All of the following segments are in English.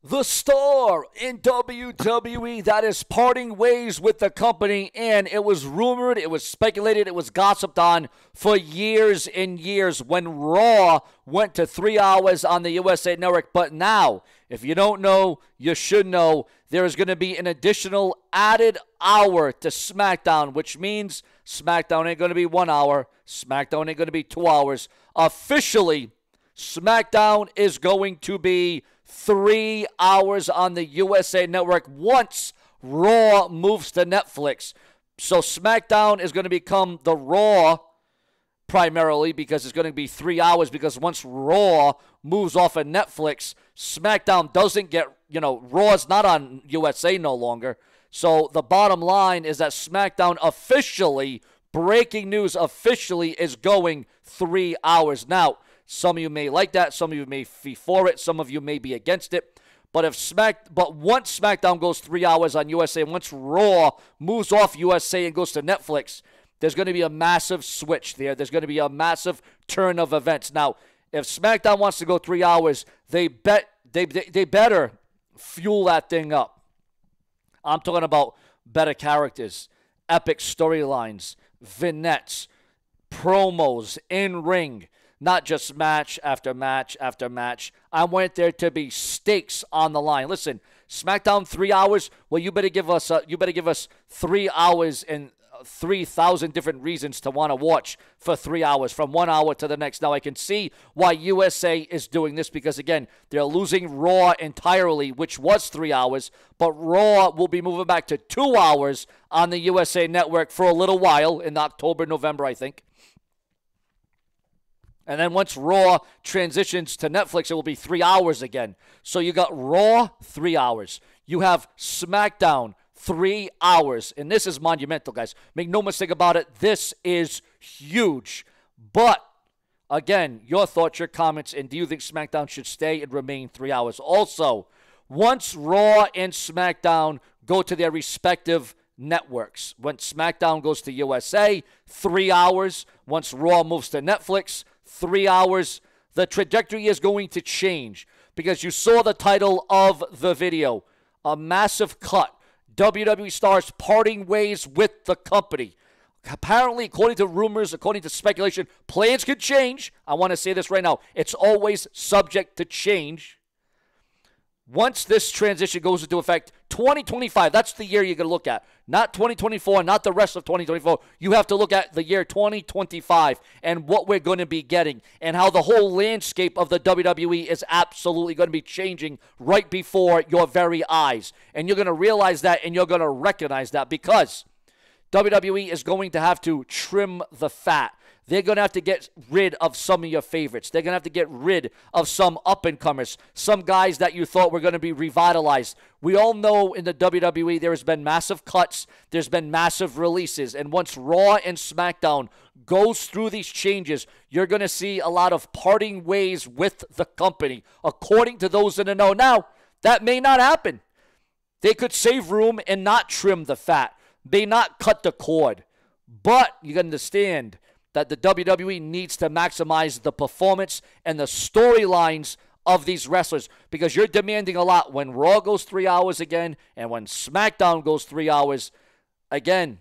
The star in WWE that is parting ways with the company, and it was rumored, it was speculated, it was gossiped on for years and years when Raw went to 3 hours on the USA Network. But now, if you don't know, you should know, there is going to be an additional added hour to SmackDown, which means SmackDown ain't going to be 1 hour, SmackDown ain't going to be 2 hours. Officially, SmackDown is going to be 3 hours on the USA Network once Raw moves to Netflix. So SmackDown is going to become the Raw primarily because it's going to be 3 hours, because once Raw moves off of Netflix, SmackDown doesn't get, Raw's not on USA no longer. So the bottom line is that SmackDown officially, breaking news, officially is going 3 hours. Now, some of you may like that. Some of you may be for it. Some of you may be against it. But once SmackDown goes 3 hours on USA, once Raw moves off USA and goes to Netflix, there's going to be a massive switch there. There's going to be a massive turn of events. Now, if SmackDown wants to go 3 hours, they better fuel that thing up. I'm talking about better characters, epic storylines, vignettes, promos, in-ring. Not just match after match after match. I want there to be stakes on the line. Listen, SmackDown 3 hours. Well, you better give us 3 hours and 3,000 different reasons to want to watch for 3 hours, from 1 hour to the next. Now, I can see why USA is doing this because, again, they're losing Raw entirely, which was 3 hours, but Raw will be moving back to 2 hours on the USA Network for a little while in October, November, I think. And then once Raw transitions to Netflix, it will be 3 hours again. So you got Raw, 3 hours. You have SmackDown, 3 hours. And this is monumental, guys. Make no mistake about it. This is huge. But, again, your thoughts, your comments, and do you think SmackDown should stay and remain 3 hours? Also, once Raw and SmackDown go to their respective networks, when SmackDown goes to USA, 3 hours. Once Raw moves to Netflix, 3 hours. The trajectory is going to change because you saw the title of the video, a massive cut. WWE stars parting ways with the company. Apparently, according to rumors, according to speculation, plans could change. I want to say this right now. It's always subject to change. Once this transition goes into effect, 2025, that's the year you're going to look at. Not 2024, not the rest of 2024. You have to look at the year 2025 and what we're going to be getting and how the whole landscape of the WWE is absolutely going to be changing right before your very eyes. And you're going to realize that and you're going to recognize that because WWE is going to have to trim the fat. They're going to have to get rid of some of your favorites. They're going to have to get rid of some up-and-comers, some guys that you thought were going to be revitalized. We all know in the WWE there has been massive cuts. There's been massive releases. And once Raw and SmackDown goes through these changes, you're going to see a lot of parting ways with the company, according to those in the know. Now, that may not happen. They could save room and not trim the fat. They not cut the cord. But you can understand that the WWE needs to maximize the performance and the storylines of these wrestlers because you're demanding a lot. When Raw goes 3 hours again and when SmackDown goes 3 hours again,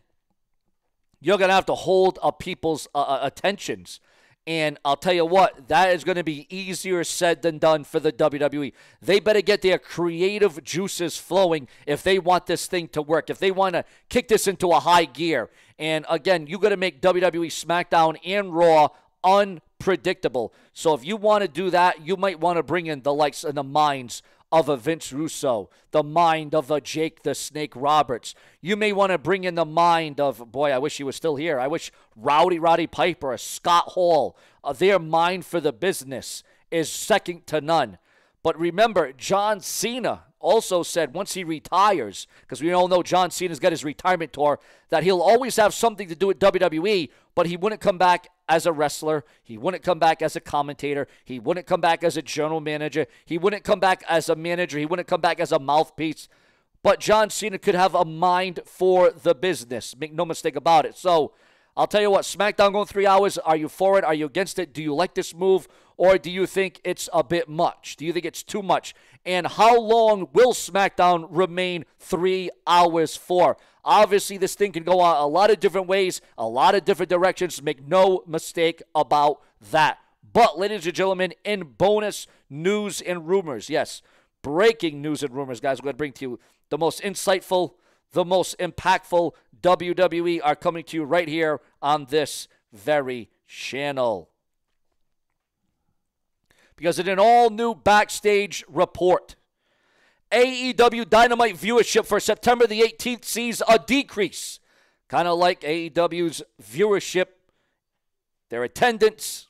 you're going to have to hold up people's attentions. And I'll tell you what, that is going to be easier said than done for the WWE. They better get their creative juices flowing if they want this thing to work, if they want to kick this into a high gear. And again, you got to make WWE, SmackDown, and Raw unpredictable. So if you want to do that, you might want to bring in the likes and the minds of a Vince Russo, the mind of a Jake the Snake Roberts. You may want to bring in the mind of, boy, I wish he was still here. I wish Roddy Piper or Scott Hall, their mind for the business is second to none. But remember, John Cena also said once he retires, because we all know John Cena's got his retirement tour, that he'll always have something to do with WWE, but he wouldn't come back as a wrestler. He wouldn't come back as a commentator. He wouldn't come back as a general manager. He wouldn't come back as a manager. He wouldn't come back as a mouthpiece. But John Cena could have a mind for the business. Make no mistake about it. So I'll tell you what, SmackDown going 3 hours, are you for it? Are you against it? Do you like this move? Or do you think it's a bit much? Do you think it's too much? And how long will SmackDown remain 3 hours for? Obviously, this thing can go a lot of different ways, a lot of different directions. Make no mistake about that. But, ladies and gentlemen, in bonus news and rumors, yes, breaking news and rumors, guys, we're going to bring to you the most insightful, the most impactful WWE are coming to you right here on this very channel. Because in an all-new backstage report, AEW Dynamite viewership for September the 18th sees a decrease. Kind of like AEW's viewership, their attendance.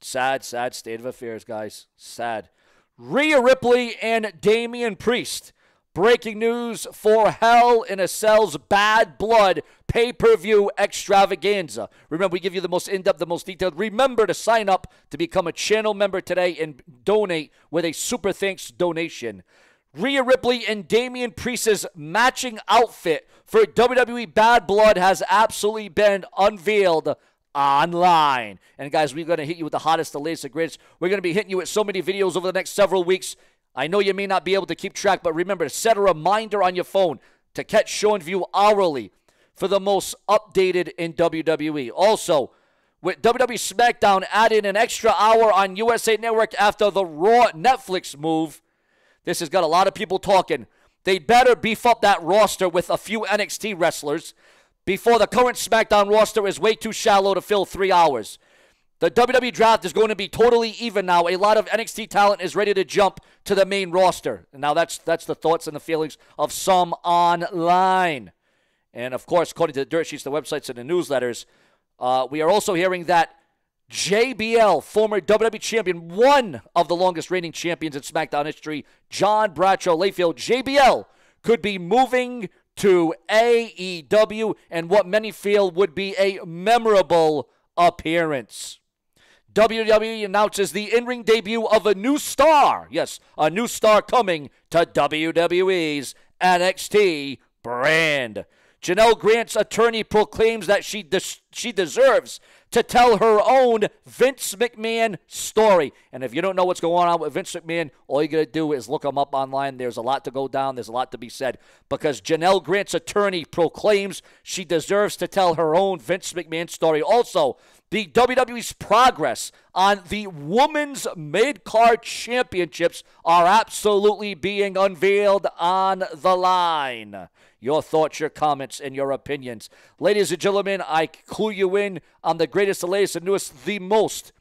Sad state of affairs, guys. Sad. Rhea Ripley and Damian Priest. Breaking news for Hell in a Cell's Bad Blood pay-per-view extravaganza. Remember, we give you the most in-depth, the most detailed. Remember to sign up to become a channel member today and donate with a super thanks donation. Rhea Ripley and Damian Priest's matching outfit for WWE Bad Blood has absolutely been unveiled online. And guys, we're going to hit you with the hottest, the latest, the greatest. We're going to be hitting you with so many videos over the next several weeks. I know you may not be able to keep track, but remember to set a reminder on your phone to catch Show and View hourly for the most updated in WWE. Also, with WWE SmackDown adding an extra hour on USA Network after the Raw Netflix move, this has got a lot of people talking. They better beef up that roster with a few NXT wrestlers before the current SmackDown roster is way too shallow to fill 3 hours. The WWE draft is going to be totally even now. A lot of NXT talent is ready to jump to the main roster. And now that's the thoughts and the feelings of some online. And, of course, according to the dirt sheets, the websites, and the newsletters, we are also hearing that JBL, former WWE champion, one of the longest reigning champions in SmackDown history, John Bradshaw Layfield, JBL, could be moving to AEW and what many feel would be a memorable appearance. WWE announces the in-ring debut of a new star. Yes, a new star coming to WWE's NXT brand. Janelle Grant's attorney proclaims that she deserves to tell her own Vince McMahon story. And if you don't know what's going on with Vince McMahon, all you got to do is look him up online. There's a lot to go down. There's a lot to be said. Because Janelle Grant's attorney proclaims she deserves to tell her own Vince McMahon story. Also, the WWE's progress on the Women's Mid-Card Championships are absolutely being unveiled on the line. Your thoughts, your comments, and your opinions. Ladies and gentlemen, I clue you in on the greatest, the latest, and newest, the most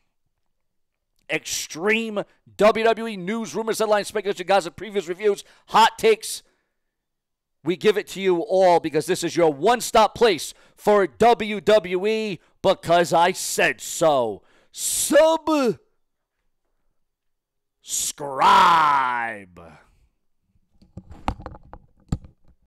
extreme WWE news, rumors, headlines, speculation, gossip, previews, reviews, hot takes. We give it to you all because this is your one-stop place for WWE because I said so. Subscribe.